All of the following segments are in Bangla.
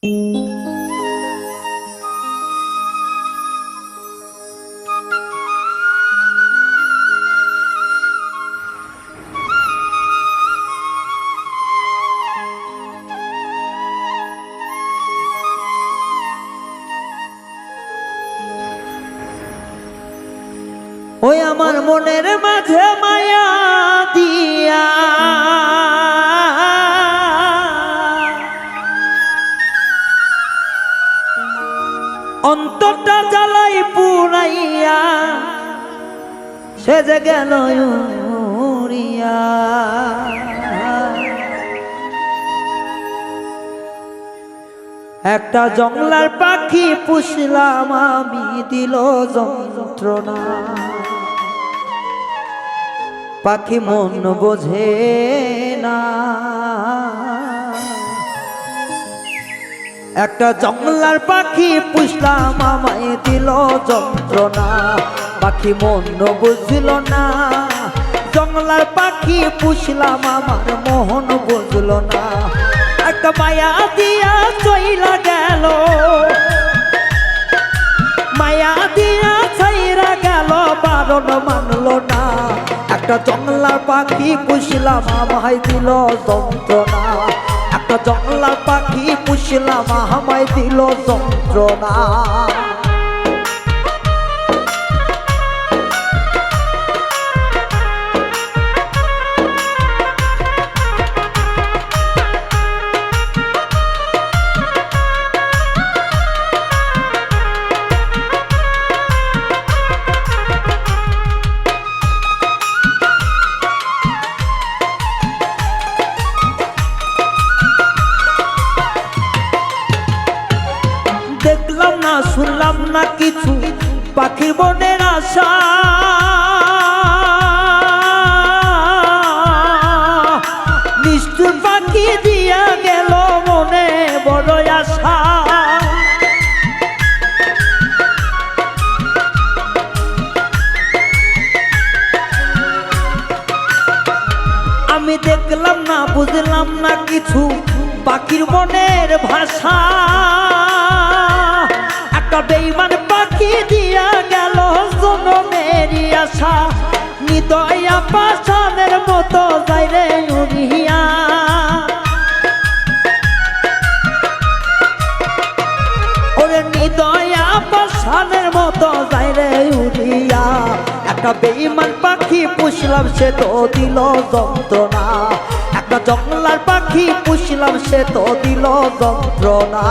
ওই আমার মনের মাঝে মায়া দিয়া অন্তরটা জ্বালাই পুরাইয়া সেজে গেল উড়িয়া। একটা জংলার পাখি পুষলাম আমি, দিল যন্ত্রণা। পাখি মন বোঝে না, একটা জংলার পাখি পুষলাম আমায় দিল যন্ত্রণা। পাখি মন বুঝল না, জংলার পাখি পুষলাম আমার মোহন বুঝল না। একটা মায়া দিয়া চইলা গেল, মায়া দিয়া ছাইরা গেল, বারণ মানল না। একটা জংলার পাখি পুষলাম আমায় দিল যন্ত্রণা। একটা জংলার পাখি পুষলাম আমায় দিল যন্ত্রণা। দেখলাম না শুনলাম না কিছু পাখির মনের আশা, নিষ্ঠুর পাখি দিয়া গেল মনে বড় আশা। আমি দেখলাম না বুঝলাম না কিছু পাখির মনের ভাষা। একটা বেঈমান পাখি দিয়া গেল জনমেরই আশা, নিদয়া পাষাণের মতো যায় রে উড়িয়া। ওরে নিদয়া পাষাণের মতো যায় রে উড়িয়া। একটা বেঈমান পাখি পুষলাম সে তো দিল যন্ত্রণা। একটা জংলার পাখি পুষলাম সে তো দিল যন্ত্রণা।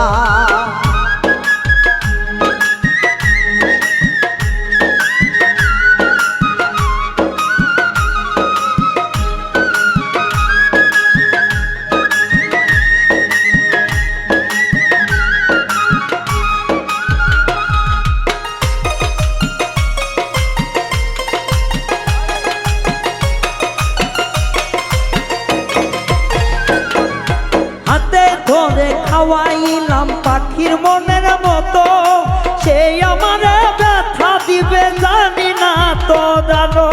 হাতে ধরে খাওয়াইলাম পাখির মনের মতো, সেই আমার ব্যথা দিবে জানি না তো জানো।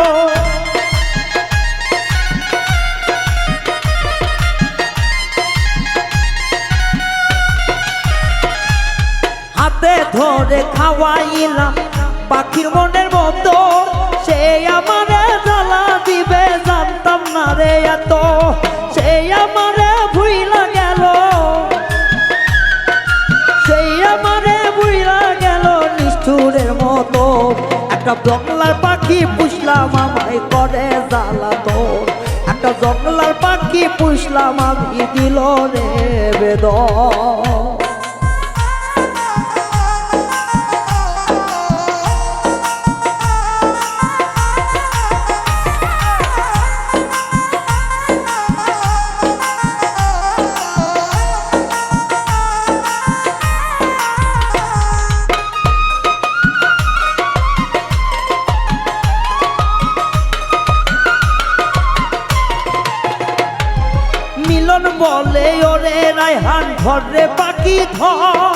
হাতে ধরে খাওয়াইলাম পাখির মনের মতো, সেই আমার জ্বালা দিবে জানতাম না রে এত। সেই আমার ভুইলা গেল, সেই আমারে ভুইলা গেল নিষ্ঠুরের মতো। একটা জংলার পাখি পুষলাম আমায় করে জ্বালাতন। একটা জংলার পাখি পুষলাম আমি দিল রে বেদন। মিলন বলে ওরে রায়হান ঘরে পাখি ধর,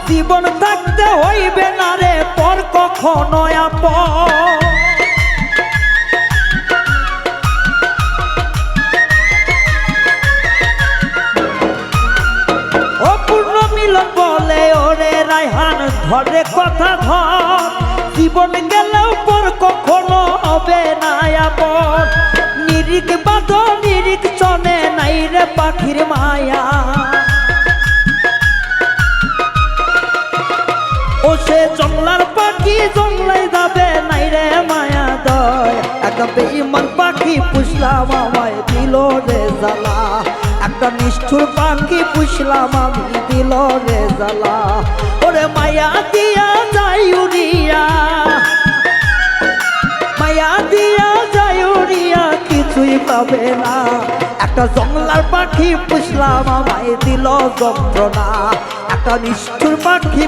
জীবন থাকতে হইবে না রে পর কখনো আপন। অপূর্ণ মিলন রায়হান ধরে কথা ধর, জীবন গেলেও পর কখনো হবে না আপন। নিরিখ বাদ নিরিখ চনে নাই রে পাখির মায়া, ও সে জংলার পাখি জংলায় যাবে নাই রে মায়া দয়। একটা বেঈমান পাখি পুষলাম আমায় দিল রে জ্বালা, একটা নিষ্ঠুর পাখি পুষলাম আমি দিল রে জ্বালা। ওরে মায়া দিয়া যাই উড়িয়া, মায়া দিয়া যাই উড়িয়া কিছুই পাবে না। একটা জংলার পাখি পুষলাম আমায় দিল যন্ত্রণা, একটা নিষ্ঠুর পাখি